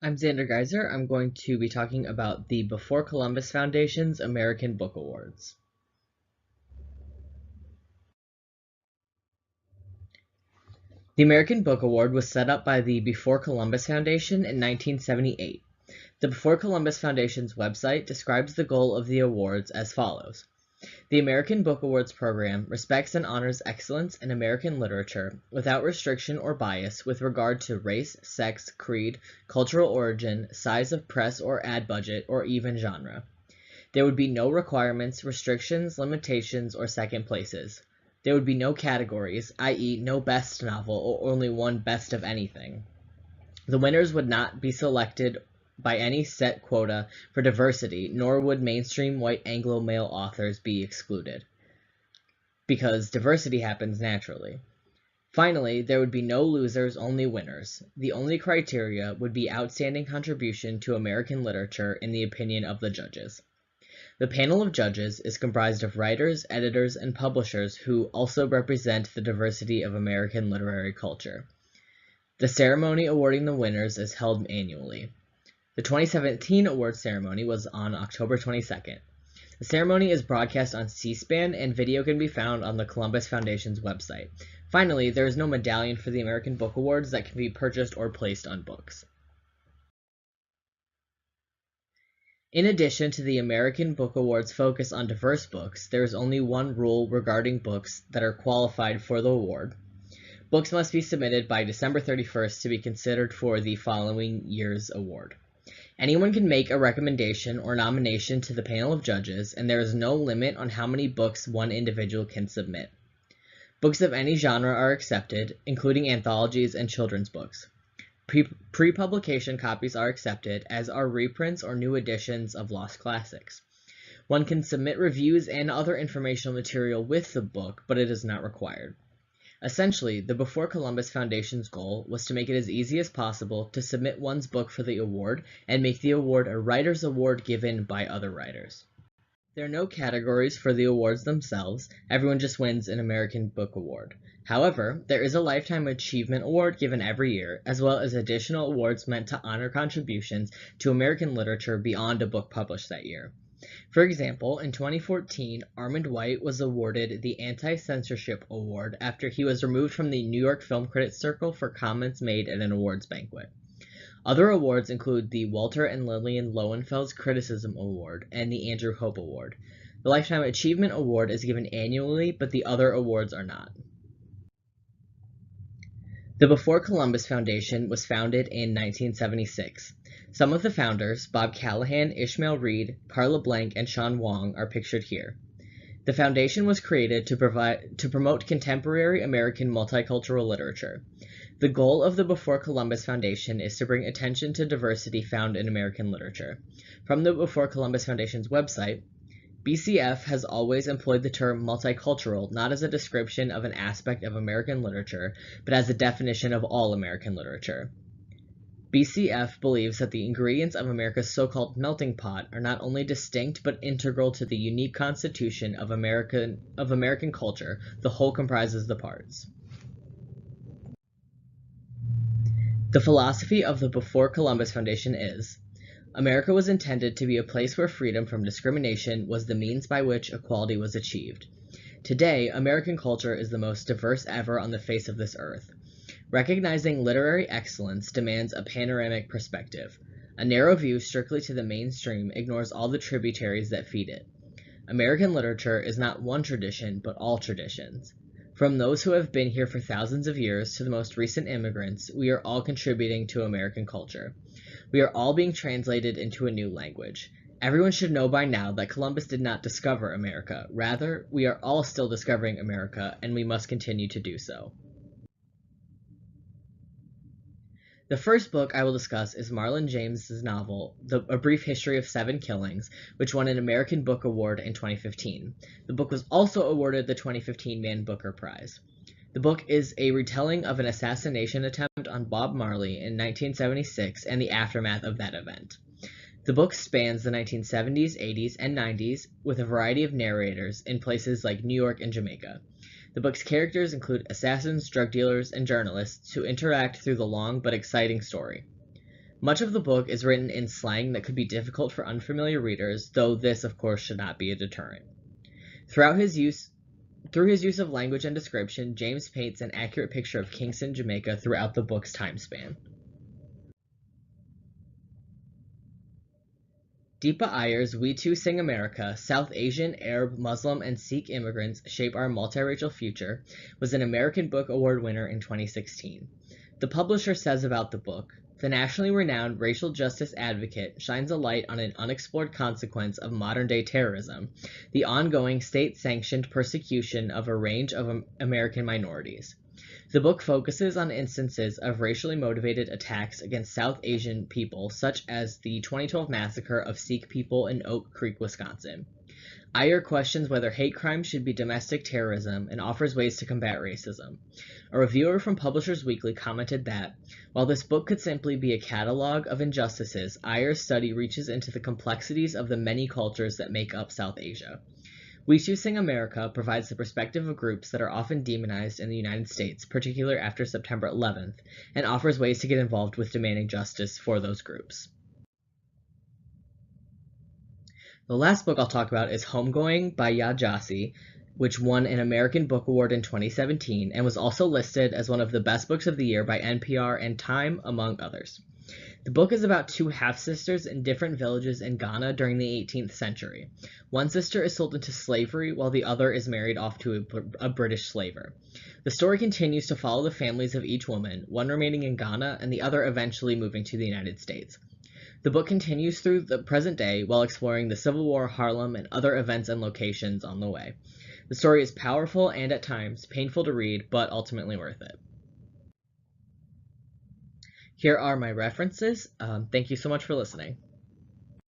I'm Xander Geiser. I'm going to be talking about the Before Columbus Foundation's American Book Awards. The American Book Award was set up by the Before Columbus Foundation in 1978. The Before Columbus Foundation's website describes the goal of the awards as follows. The American Book Awards program respects and honors excellence in American literature without restriction or bias with regard to race, sex, creed, cultural origin, size of press or ad budget, or even genre. There would be no requirements, restrictions, limitations, or second places. There would be no categories, i.e. no best novel or only one best of anything. The winners would not be selected by any set quota for diversity, nor would mainstream white Anglo male authors be excluded, because diversity happens naturally. Finally, there would be no losers, only winners. The only criteria would be outstanding contribution to American literature in the opinion of the judges. The panel of judges is comprised of writers, editors, and publishers who also represent the diversity of American literary culture. The ceremony awarding the winners is held annually. The 2017 award ceremony was on October 22nd. The ceremony is broadcast on C-SPAN, and video can be found on the Columbus Foundation's website. Finally, there is no medallion for the American Book Awards that can be purchased or placed on books. In addition to the American Book Awards' focus on diverse books, there is only one rule regarding books that are qualified for the award. Books must be submitted by December 31st to be considered for the following year's award. Anyone can make a recommendation or nomination to the panel of judges, and there is no limit on how many books one individual can submit. Books of any genre are accepted, including anthologies and children's books. Pre-publication copies are accepted, as are reprints or new editions of lost classics. One can submit reviews and other informational material with the book, but it is not required. Essentially, the Before Columbus Foundation's goal was to make it as easy as possible to submit one's book for the award and make the award a writer's award given by other writers. There are no categories for the awards themselves. Everyone just wins an American Book Award. However, there is a Lifetime Achievement Award given every year, as well as additional awards meant to honor contributions to American literature beyond a book published that year. For example, in 2014, Armand White was awarded the Anti-Censorship Award after he was removed from the New York Film Critics Circle for comments made at an awards banquet. Other awards include the Walter and Lillian Lowenfels Criticism Award and the Andrew Hope Award. The Lifetime Achievement Award is given annually, but the other awards are not. The Before Columbus Foundation was founded in 1976. Some of the founders, Bob Callahan, Ishmael Reed, Carla Blank, and Sean Wong, are pictured here. The foundation was created to promote contemporary American multicultural literature. The goal of the Before Columbus Foundation is to bring attention to diversity found in American literature. From the Before Columbus Foundation's website, BCF has always employed the term multicultural not as a description of an aspect of American literature, but as a definition of all American literature. BCF believes that the ingredients of America's so-called melting pot are not only distinct but integral to the unique constitution of American culture. The whole comprises the parts. The philosophy of the Before Columbus Foundation is: America was intended to be a place where freedom from discrimination was the means by which equality was achieved. Today, American culture is the most diverse ever on the face of this earth. Recognizing literary excellence demands a panoramic perspective. A narrow view strictly to the mainstream ignores all the tributaries that feed it. American literature is not one tradition, but all traditions. From those who have been here for thousands of years to the most recent immigrants, we are all contributing to American culture. We are all being translated into a new language. Everyone should know by now that Columbus did not discover America. Rather, we are all still discovering America, and we must continue to do so. The first book I will discuss is Marlon James's novel, A Brief History of Seven Killings, which won an American Book Award in 2015. The book was also awarded the 2015 Man Booker Prize. The book is a retelling of an assassination attempt on Bob Marley in 1976 and the aftermath of that event. The book spans the 1970s, 80s, and 90s with a variety of narrators in places like New York and Jamaica. The book's characters include assassins, drug dealers, and journalists who interact through the long but exciting story. Much of the book is written in slang that could be difficult for unfamiliar readers, though this, of course, should not be a deterrent. Through his use of language and description, James paints an accurate picture of Kingston, Jamaica throughout the book's time span. Deepa Iyer's We Too Sing America, South Asian, Arab, Muslim, and Sikh Immigrants Shape Our Multiracial Future was an American Book Award winner in 2016. The publisher says about the book, the nationally renowned racial justice advocate shines a light on an unexplored consequence of modern-day terrorism, the ongoing state-sanctioned persecution of a range of American minorities. The book focuses on instances of racially motivated attacks against South Asian people, such as the 2012 massacre of Sikh people in Oak Creek, Wisconsin. Iyer questions whether hate crime should be domestic terrorism and offers ways to combat racism. A reviewer from Publishers Weekly commented that, while this book could simply be a catalog of injustices, Iyer's study reaches into the complexities of the many cultures that make up South Asia. We Too Sing America provides the perspective of groups that are often demonized in the United States, particularly after September 11th, and offers ways to get involved with demanding justice for those groups. The last book I'll talk about is Homegoing by Yaa Gyasi, which won an American Book Award in 2017 and was also listed as one of the best books of the year by NPR and Time, among others. The book is about two half-sisters in different villages in Ghana during the 18th century. One sister is sold into slavery while the other is married off to a British slaver. The story continues to follow the families of each woman, one remaining in Ghana and the other eventually moving to the United States. The book continues through the present day while exploring the Civil War, Harlem, and other events and locations on the way. The story is powerful and, at times, painful to read, but ultimately worth it. Here are my references. Thank you so much for listening.